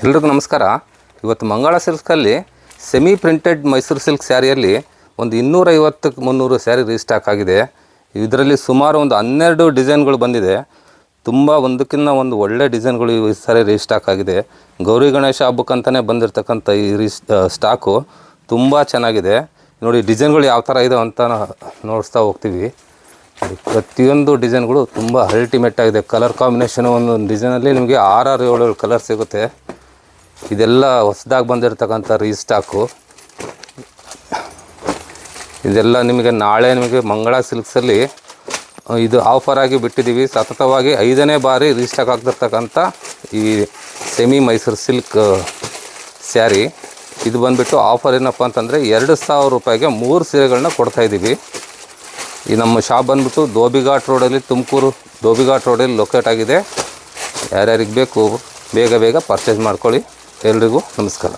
ಎಲ್ರಿಗೂ ನಮಸ್ಕಾರ. ಇವತ್ತು ಮಂಗಳ ಸಿಲ್ಕಲ್ಲಿ ಸೆಮಿ ಪ್ರಿಂಟೆಡ್ ಮೈಸೂರು ಸಿಲ್ಕ್ ಸ್ಯಾರಿಯಲ್ಲಿ ಒಂದು 250-300 ಸ್ಯಾರಿ ರೀಸ್ಟಾಕ್ ಆಗಿದೆ. ಇದರಲ್ಲಿ ಸುಮಾರು ಒಂದು 12 ಡಿಸೈನ್ಗಳು ಬಂದಿದೆ. ತುಂಬ ಒಂದಕ್ಕಿಂತ ಒಂದು ಒಳ್ಳೆ ಡಿಸೈನ್ಗಳು ಈ ಸಾರಿ ರೀಸ್ಟಾಕ್ ಆಗಿದೆ. ಗೌರಿ ಗಣೇಶ ಹಬ್ಬಕ್ಕಂತಲೇ ಬಂದಿರತಕ್ಕಂಥ ಈ ಸ್ಟಾಕು ತುಂಬ ಚೆನ್ನಾಗಿದೆ. ನೋಡಿ ಡಿಸೈನ್ಗಳು ಯಾವ ಥರ ಇದೆ ಅಂತ ನೋಡಿಸ್ತಾ ಹೋಗ್ತೀವಿ. ಪ್ರತಿಯೊಂದು ಡಿಸೈನ್ಗಳು ತುಂಬ ಅಲ್ಟಿಮೇಟ್ ಆಗಿದೆ. ಕಲರ್ ಕಾಂಬಿನೇಷನ್ ಒಂದೊಂದು ಡಿಸೈನಲ್ಲಿ ನಿಮಗೆ 6-7 ಕಲರ್ ಸಿಗುತ್ತೆ. ಇದೆಲ್ಲ ಹೊಸದಾಗಿ ಬಂದಿರತಕ್ಕಂಥ ರೀಸ್ಟಾಕು. ಇದೆಲ್ಲ ನಿಮಗೆ ನಾಳೆ ನಿಮಗೆ ಮಂಗಳ ಸಿಲ್ಕ್ಸಲ್ಲಿ ಇದು ಆಫರಾಗಿ ಬಿಟ್ಟಿದ್ದೀವಿ. ಸತತವಾಗಿ 5ನೇ ಬಾರಿ ರೀಸ್ಟಾಕ್ ಆಗ್ತಿರ್ತಕ್ಕಂಥ ಈ ಸೆಮಿ ಮೈಸೂರು ಸಿಲ್ಕ್ ಸ್ಯಾರಿ. ಇದು ಬಂದುಬಿಟ್ಟು ಆಫರ್ ಏನಪ್ಪ ಅಂತಂದರೆ 2000 ರೂಪಾಯಿಗೆ 3 ಸೀರೆಗಳನ್ನ ಕೊಡ್ತಾಯಿದ್ದೀವಿ. ಈ ನಮ್ಮ ಶಾಪ್ ಬಂದುಬಿಟ್ಟು ಧೋಬಿಘಾಟ್ ರೋಡಲ್ಲಿ, ತುಮಕೂರು ಧೋಬಿಘಾಟ್ ರೋಡಲ್ಲಿ ಲೊಕೇಟ್ ಆಗಿದೆ. ಯಾರ್ಯಾರಿಗೆ ಬೇಕು ಬೇಗ ಪರ್ಚೇಸ್ ಮಾಡ್ಕೊಳ್ಳಿ. ಎಲ್ರಿಗೂ ನಮಸ್ಕಾರ.